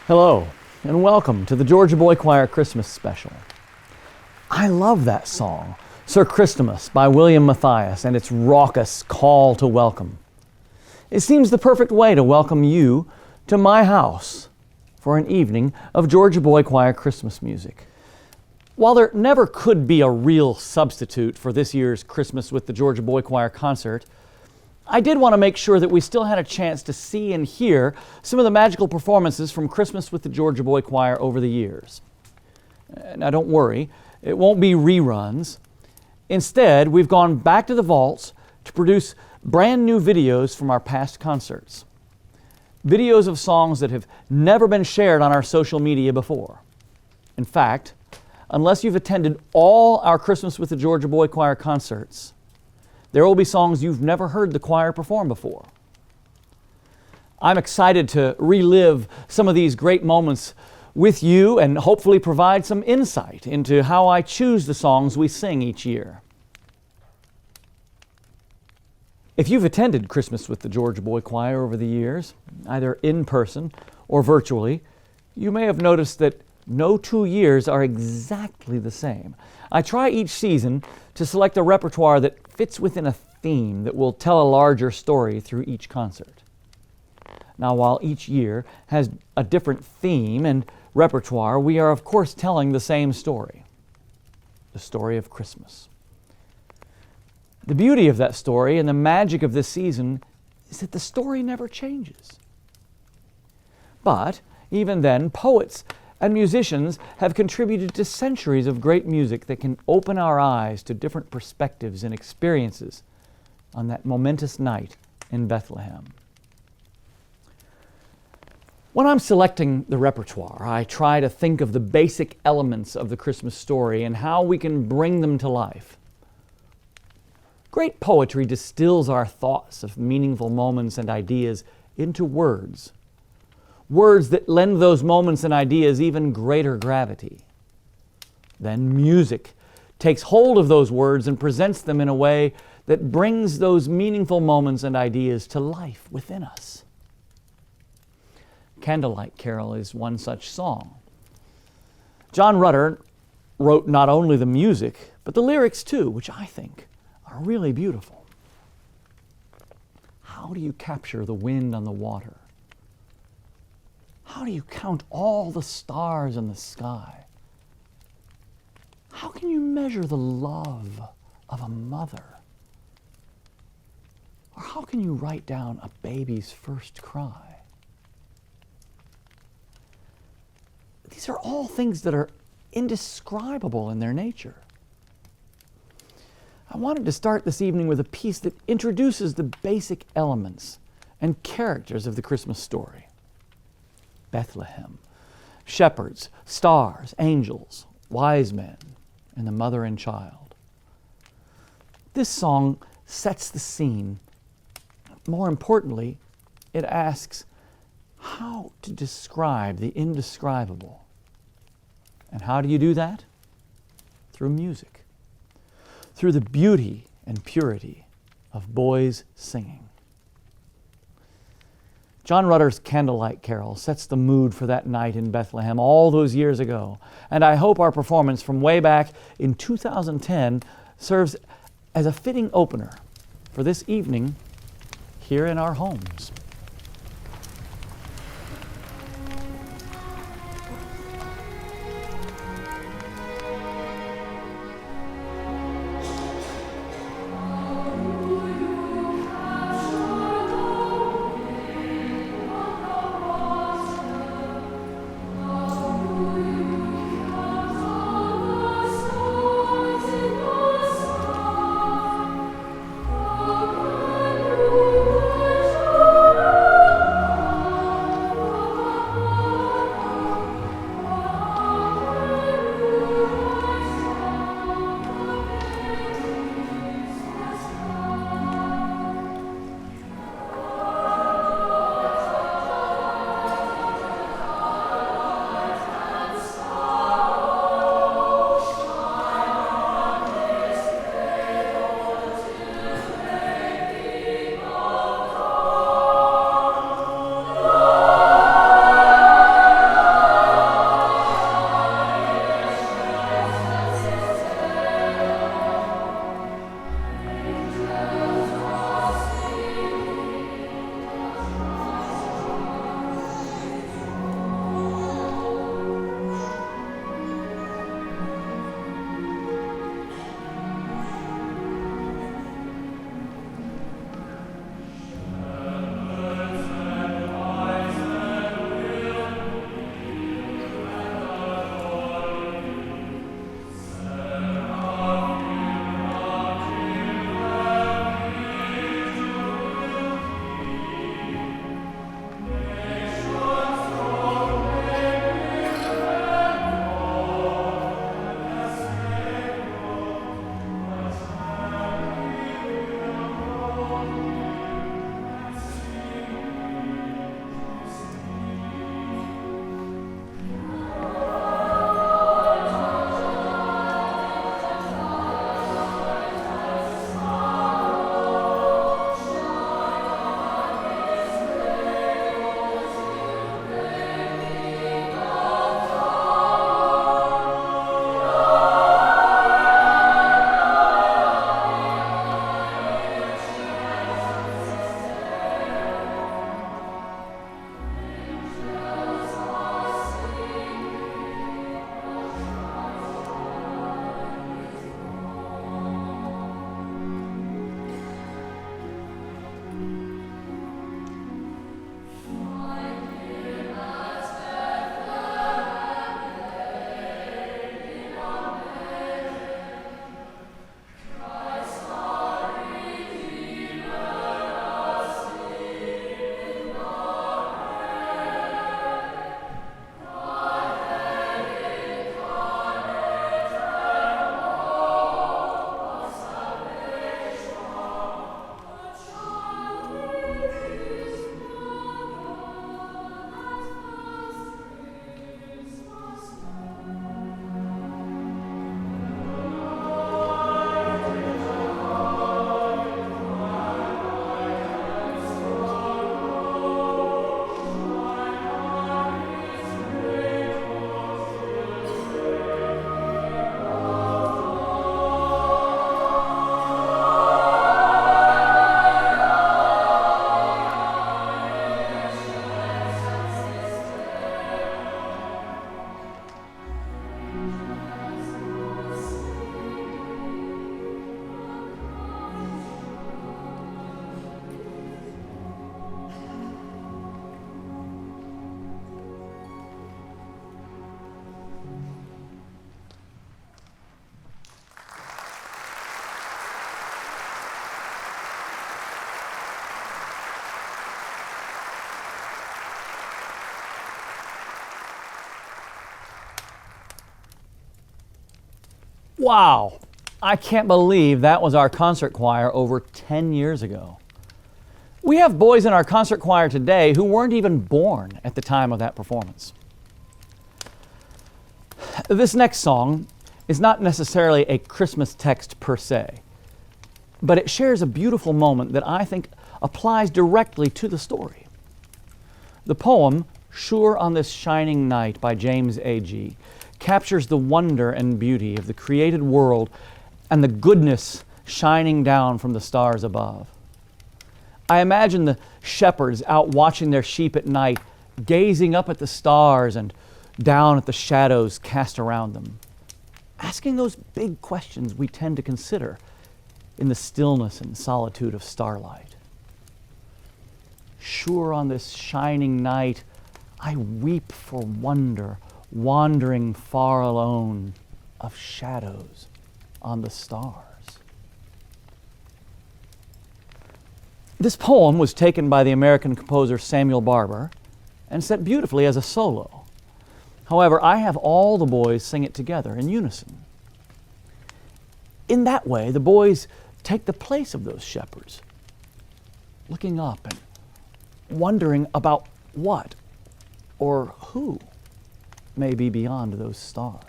Hello, and welcome to the Georgia Boy Choir Christmas Special. I love that song, Sir Christmas by William Matthias, and its raucous call to welcome. It seems the perfect way to welcome you to my house for an evening of Georgia Boy Choir Christmas music. While there never could be a real substitute for this year's Christmas with the Georgia Boy Choir concert, I did want to make sure that we still had a chance to see and hear some of the magical performances from Christmas with the Georgia Boy Choir over the years. Now don't worry, it won't be reruns. Instead, we've gone back to the vaults to produce brand new videos from our past concerts. Videos of songs that have never been shared on our social media before. In fact, unless you've attended all our Christmas with the Georgia Boy Choir concerts, there will be songs you've never heard the choir perform before. I'm excited to relive some of these great moments with you and hopefully provide some insight into how I choose the songs we sing each year. If you've attended Christmas with the Georgia Boy Choir over the years, either in person or virtually, you may have noticed that no 2 years are exactly the same. I try each season to select a repertoire that fits within a theme that will tell a larger story through each concert. Now, while each year has a different theme and repertoire, we are of course telling the same story, the story of Christmas. The beauty of that story and the magic of this season is that the story never changes. But even then, poets and musicians have contributed to centuries of great music that can open our eyes to different perspectives and experiences on that momentous night in Bethlehem. When I'm selecting the repertoire, I try to think of the basic elements of the Christmas story and how we can bring them to life. Great poetry distills our thoughts of meaningful moments and ideas into words. Words that lend those moments and ideas even greater gravity. Then music takes hold of those words and presents them in a way that brings those meaningful moments and ideas to life within us. Candlelight Carol is one such song. John Rutter wrote not only the music, but the lyrics too, which I think are really beautiful. How do you capture the wind on the water? How do you count all the stars in the sky? How can you measure the love of a mother? Or how can you write down a baby's first cry? These are all things that are indescribable in their nature. I wanted to start this evening with a piece that introduces the basic elements and characters of the Christmas story. Bethlehem, shepherds, stars, angels, wise men, and the mother and child. This song sets the scene. More importantly, it asks how to describe the indescribable. And how do you do that? Through music, through the beauty and purity of boys singing. John Rutter's Candlelight Carol sets the mood for that night in Bethlehem all those years ago, and I hope our performance from way back in 2010 serves as a fitting opener for this evening here in our homes. Oh Wow, I can't believe that was our concert choir over 10 years ago. We have boys in our concert choir today who weren't even born at the time of that performance. This next song is not necessarily a Christmas text per se, but it shares a beautiful moment that I think applies directly to the story. The poem, Sure on This Shining Night by James A.G., captures the wonder and beauty of the created world and the goodness shining down from the stars above. I imagine the shepherds out watching their sheep at night, gazing up at the stars and down at the shadows cast around them, asking those big questions we tend to consider in the stillness and solitude of starlight. Sure on this shining night, I weep for wonder, wandering far alone of shadows on the stars. This poem was taken by the American composer Samuel Barber and set beautifully as a solo. However, I have all the boys sing it together in unison. In that way, the boys take the place of those shepherds, looking up and wondering about what or who may be beyond those stars.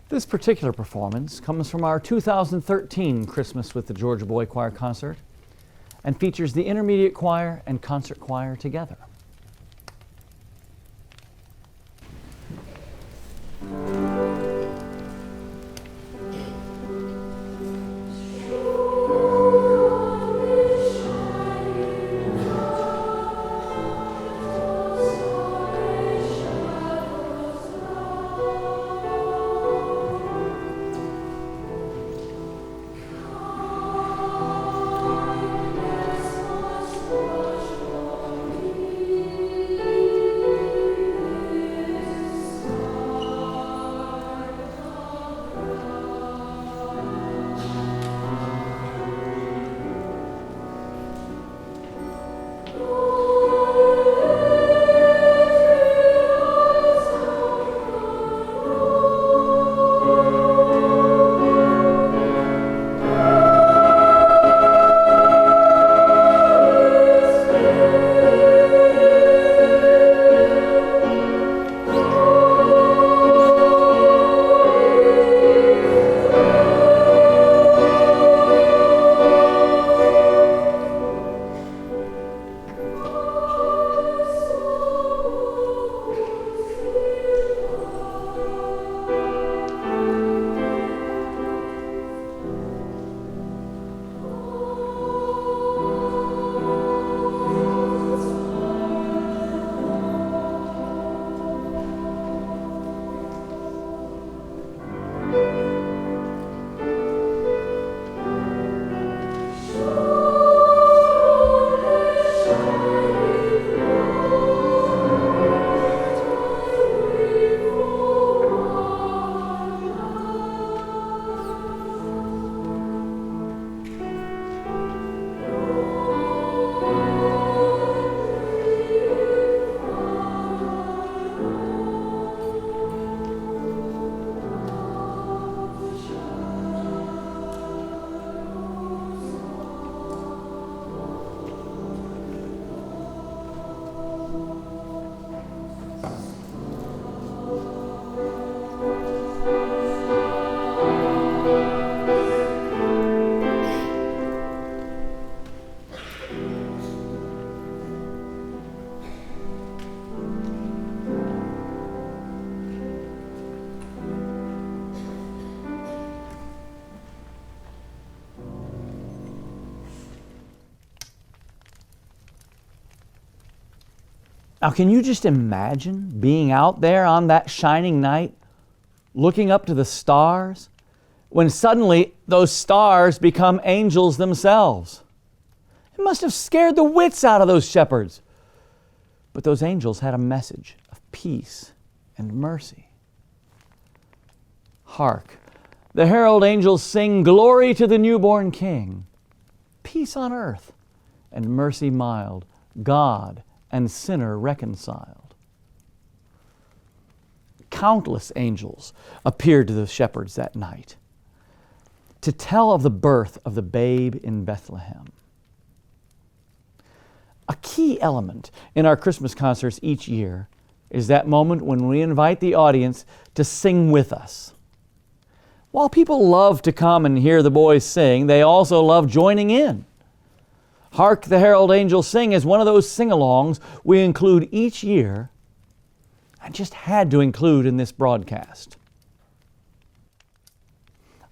This particular performance comes from our 2013 Christmas with the Georgia Boy Choir concert and features the intermediate choir and concert choir together. Now, can you just imagine being out there on that shining night, looking up to the stars, when suddenly those stars become angels themselves? It must have scared the wits out of those shepherds. But those angels had a message of peace and mercy. Hark, the herald angels sing, "Glory to the newborn King, peace on earth and mercy mild, God and sinner reconciled." countless angels appeared to the shepherds that night to tell of the birth of the babe in Bethlehem. A key element in our Christmas concerts each year is that moment when we invite the audience to sing with us. While people love to come and hear the boys sing, they also love joining in. Hark the Herald Angels Sing is one of those sing-alongs we include each year and just had to include in this broadcast.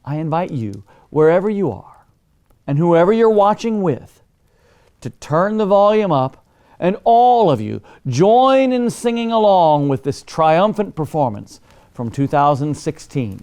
I invite you, wherever you are, and whoever you're watching with, to turn the volume up, and all of you join in singing along with this triumphant performance from 2016.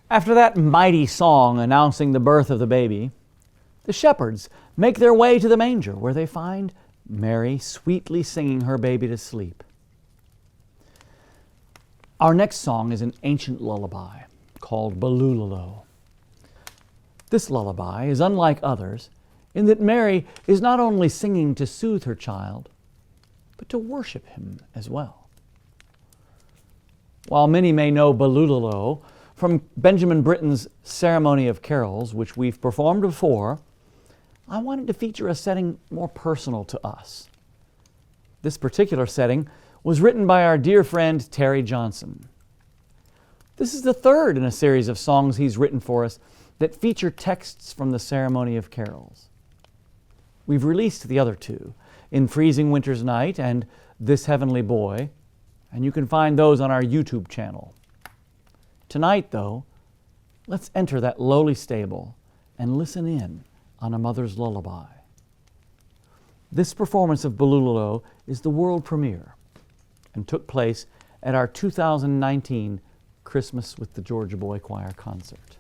After that mighty song announcing the birth of the baby, the shepherds make their way to the manger, where they find Mary sweetly singing her baby to sleep. Our next song is an ancient lullaby called Balulalo. This lullaby is unlike others in that Mary is not only singing to soothe her child, but to worship him as well. While many may know Balulalo from Benjamin Britten's Ceremony of Carols, which we've performed before, I wanted to feature a setting more personal to us. This particular setting was written by our dear friend Terry Johnson. This is the third in a series of songs he's written for us that feature texts from the Ceremony of Carols. We've released the other two, In Freezing Winter's Night and This Heavenly Boy, and you can find those on our YouTube channel. Tonight, though, let's enter that lowly stable and listen in on a mother's lullaby. This performance of Balulalo is the world premiere and took place at our 2019 Christmas with the Georgia Boy Choir concert.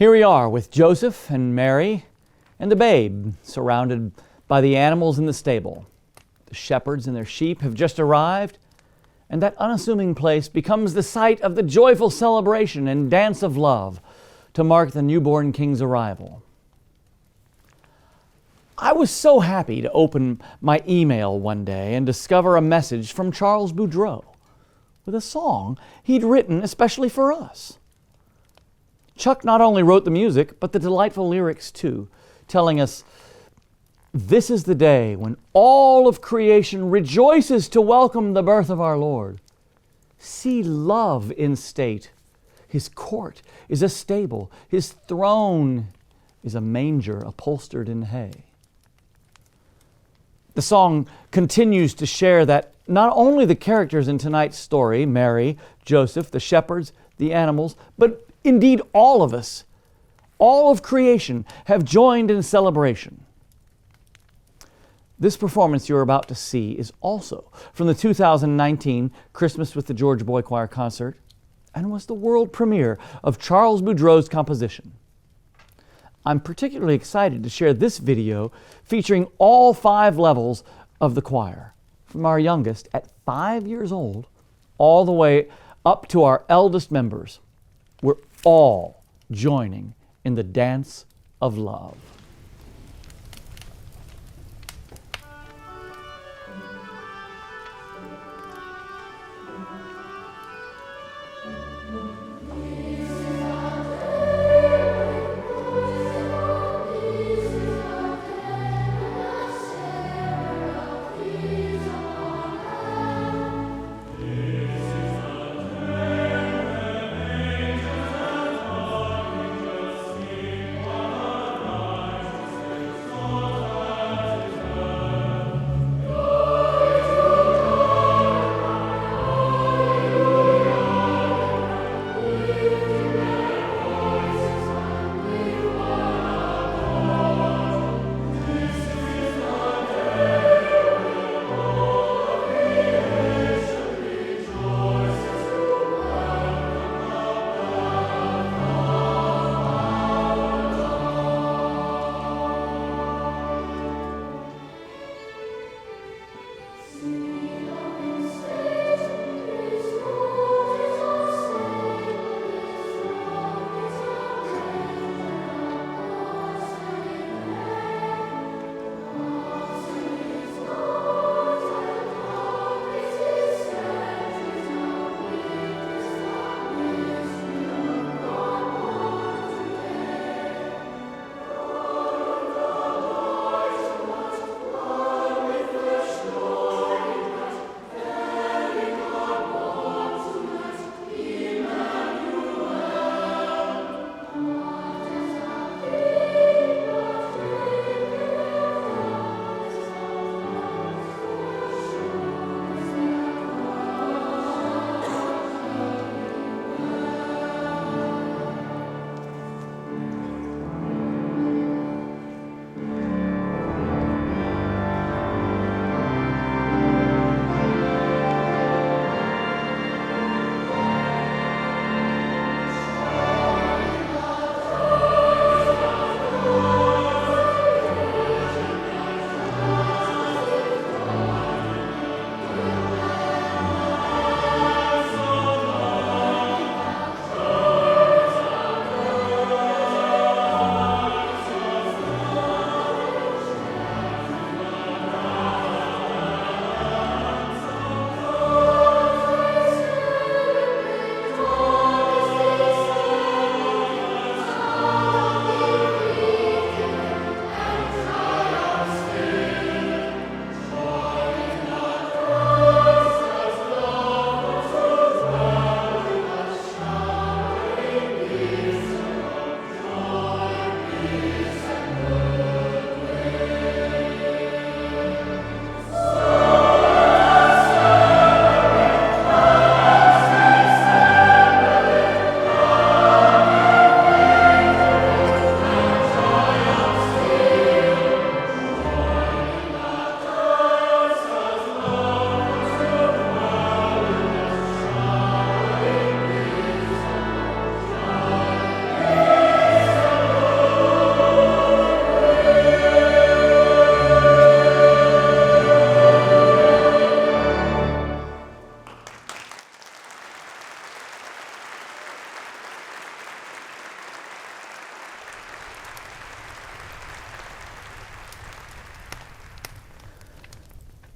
Here we are with Joseph and Mary and the babe surrounded by the animals in the stable. The shepherds and their sheep have just arrived, and that unassuming place becomes the site of the joyful celebration and dance of love to mark the newborn king's arrival. I was so happy to open my email one day and discover a message from Charles Boudreau with a song he'd written especially for us. Chuck not only wrote the music, but the delightful lyrics too, telling us, "This is the day when all of creation rejoices to welcome the birth of our Lord. See love in state. His court is a stable. His throne is a manger upholstered in hay." The song continues to share that not only the characters in tonight's story, Mary, Joseph, the shepherds, the animals, but indeed all of us, all of creation, have joined in celebration. This performance you're about to see is also from the 2019 Christmas with the Georgia Boy Choir concert and was the world premiere of Charles Boudreau's composition. I'm particularly excited to share this video featuring all 5 levels of the choir, from our youngest at 5 years old all the way up to our eldest members. We're all joining in the dance of love.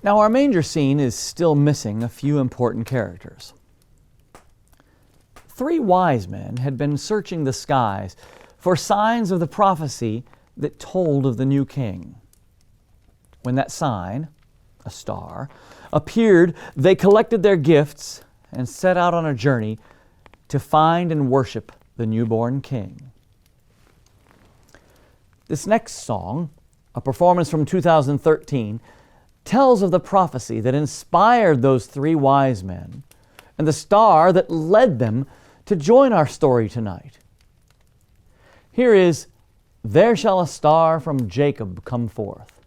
Now, our manger scene is still missing a few important characters. 3 wise men had been searching the skies for signs of the prophecy that told of the new king. When that sign, a star, appeared, they collected their gifts and set out on a journey to find and worship the newborn king. This next song, a performance from 2013, tells of the prophecy that inspired those 3 wise men and the star that led them to join our story tonight. Here is "There Shall a Star from Jacob Come Forth"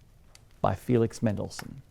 by Felix Mendelssohn.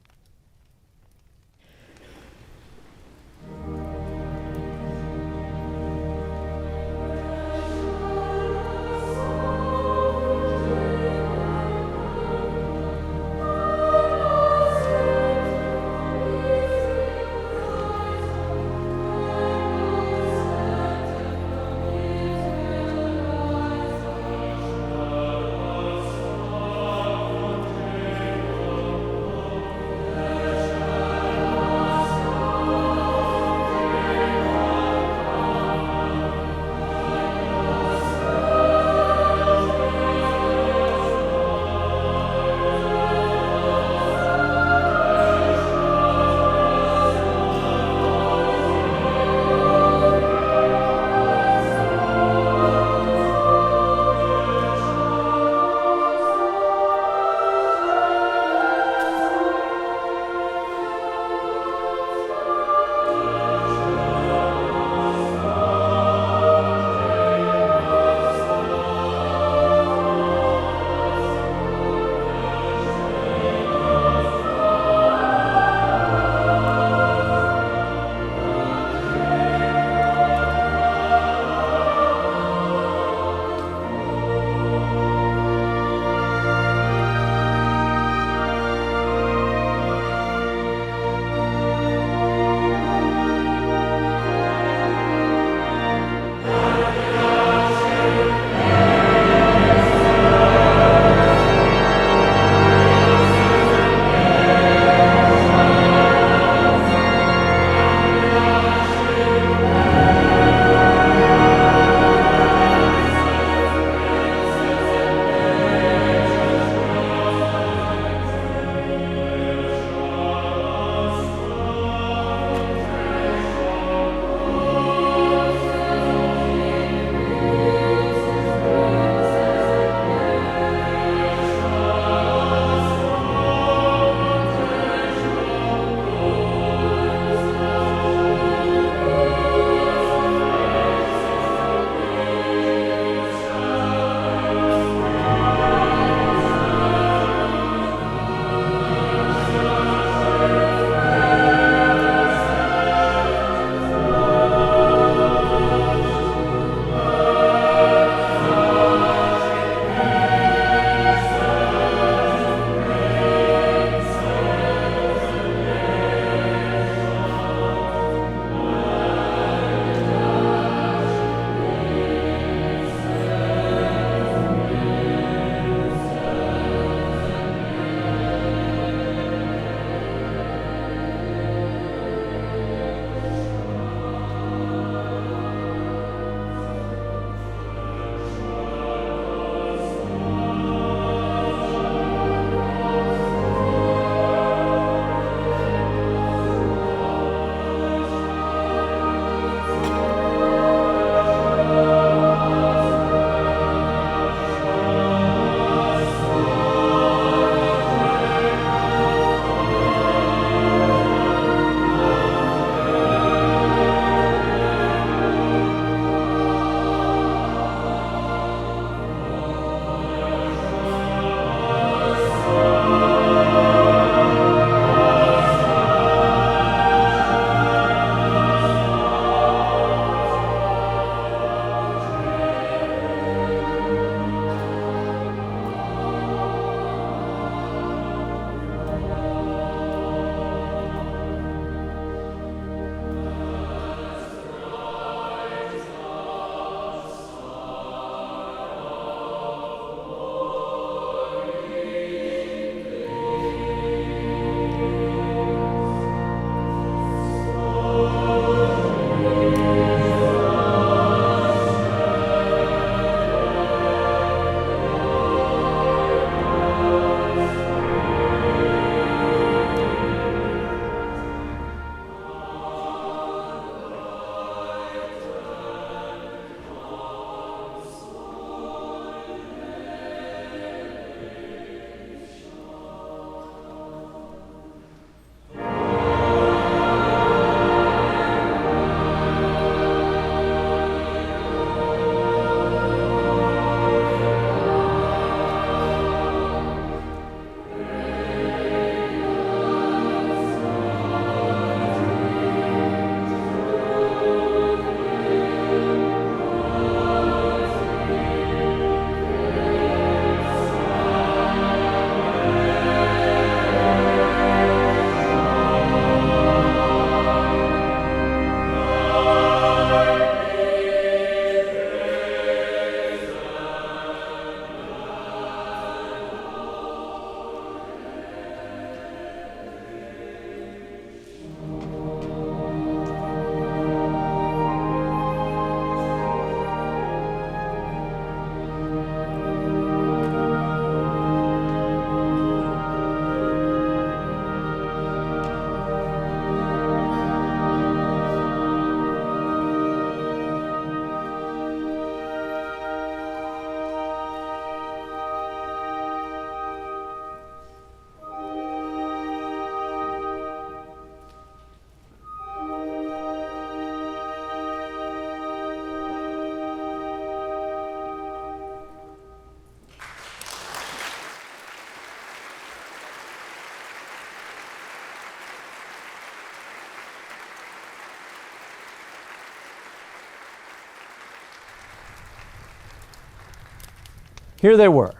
Here they were,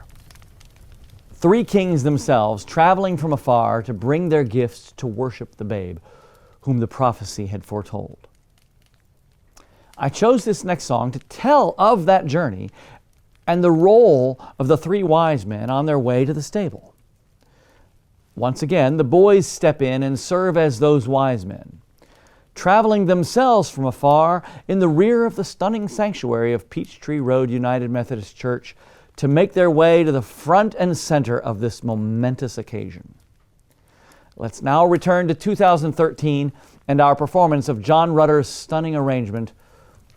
three kings themselves, traveling from afar to bring their gifts to worship the babe, whom the prophecy had foretold. I chose this next song to tell of that journey and the role of the three wise men on their way to the stable. Once again, the boys step in and serve as those wise men, traveling themselves from afar in the rear of the stunning sanctuary of Peachtree Road United Methodist Church to make their way to the front and center of this momentous occasion. Let's now return to 2013 and our performance of John Rutter's stunning arrangement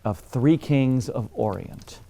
of Three Kings of Orient.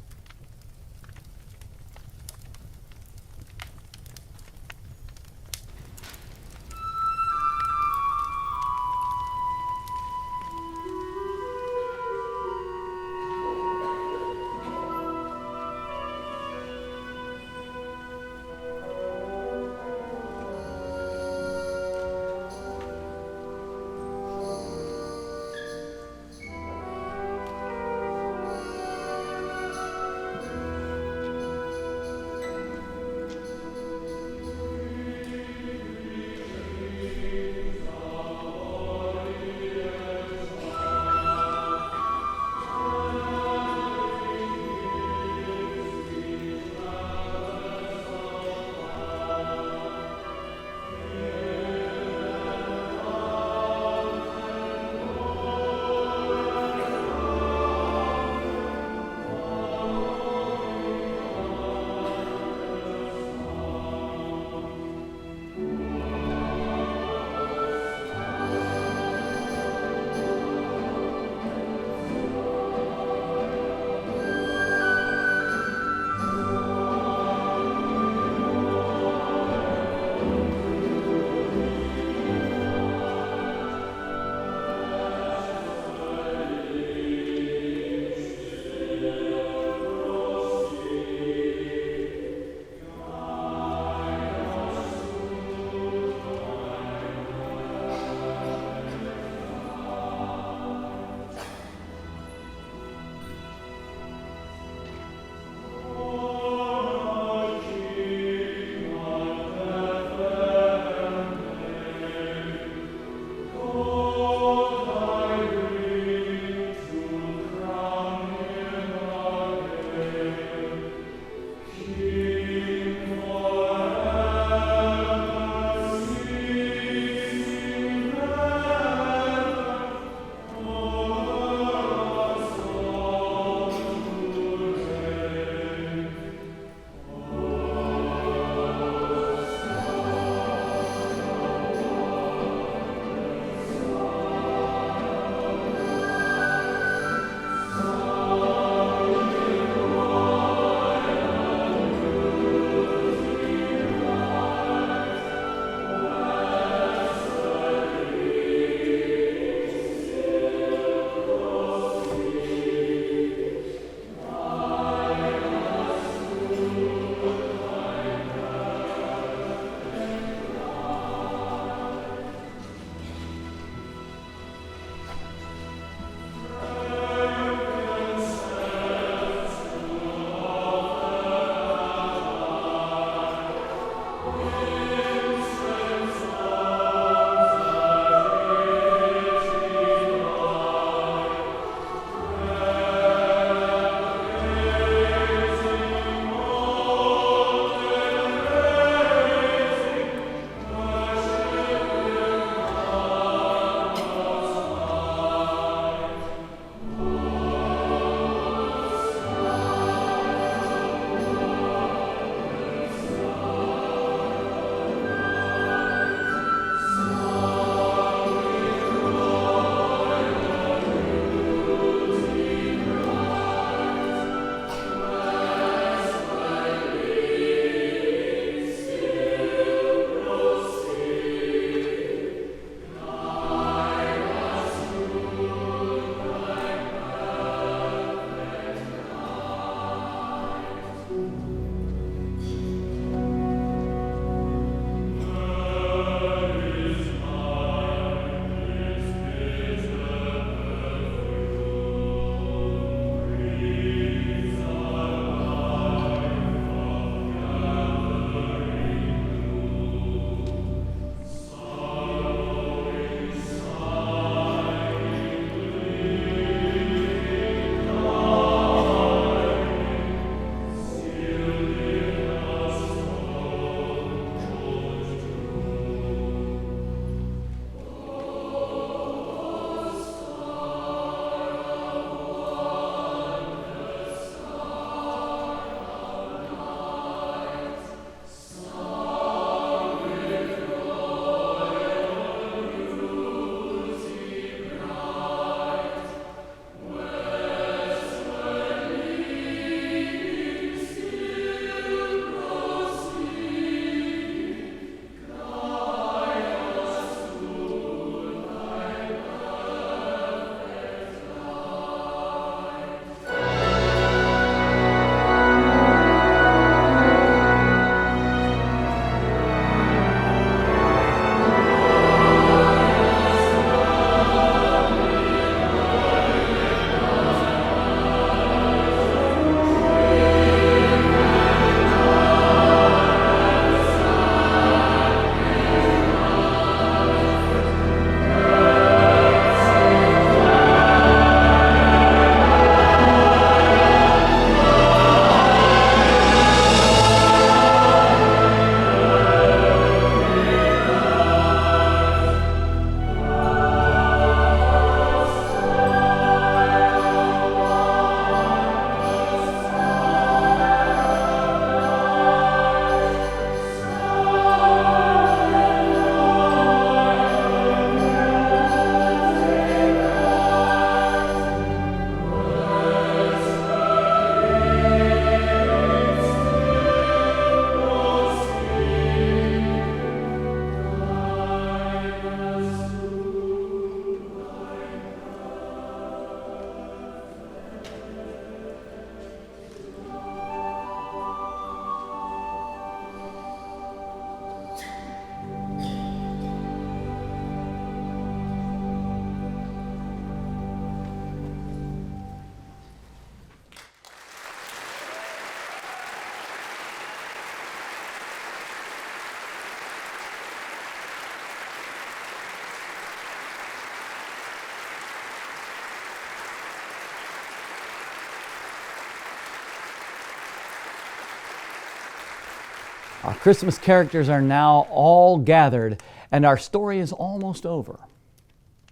Our Christmas characters are now all gathered, and our story is almost over.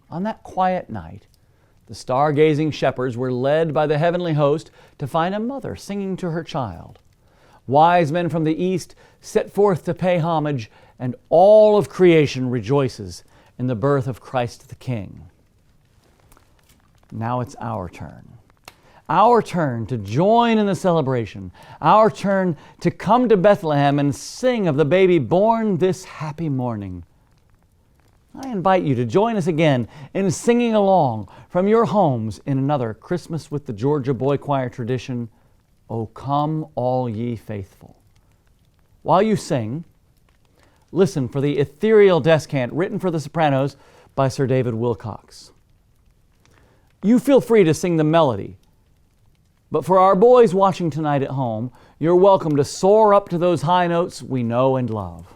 On that quiet night, the stargazing shepherds were led by the heavenly host to find a mother singing to her child. Wise men from the east set forth to pay homage, and all of creation rejoices in the birth of Christ the King. Now it's our turn. Our turn to join in the celebration. Our turn to come to Bethlehem and sing of the baby born this happy morning. I invite you to join us again in singing along from your homes in another Christmas with the Georgia Boy Choir tradition, O Come All Ye Faithful. While you sing, listen for the ethereal descant written for the sopranos by Sir David Wilcox. You feel free to sing the melody, but for our boys watching tonight at home, you're welcome to soar up to those high notes we know and love.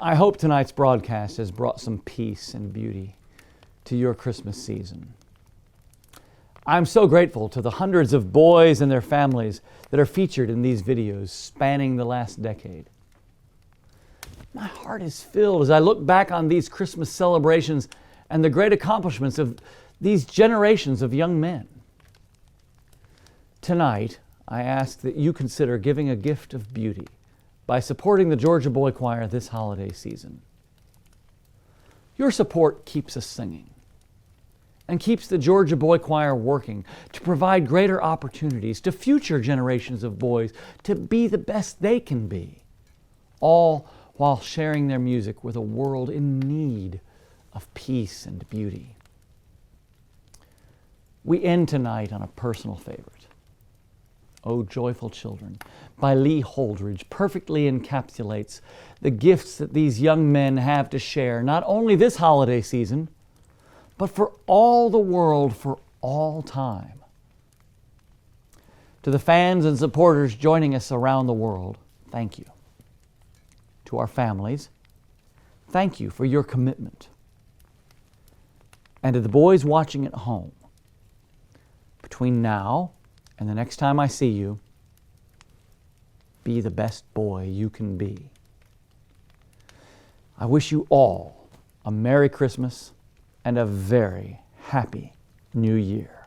I hope tonight's broadcast has brought some peace and beauty to your Christmas season. I'm so grateful to the hundreds of boys and their families that are featured in these videos spanning the last decade. My heart is filled as I look back on these Christmas celebrations and the great accomplishments of these generations of young men. Tonight, I ask that you consider giving a gift of beauty by supporting the Georgia Boy Choir this holiday season. Your support keeps us singing and keeps the Georgia Boy Choir working to provide greater opportunities to future generations of boys to be the best they can be, all while sharing their music with a world in need of peace and beauty. We end tonight on a personal favorite. O Joyful Children by Lee Holdridge perfectly encapsulates the gifts that these young men have to share, not only this holiday season, but for all the world for all time. To the fans and supporters joining us around the world, thank you. To our families, thank you for your commitment. And to the boys watching at home, between now and the next time I see you, be the best boy you can be. I wish you all a Merry Christmas and a very Happy New Year.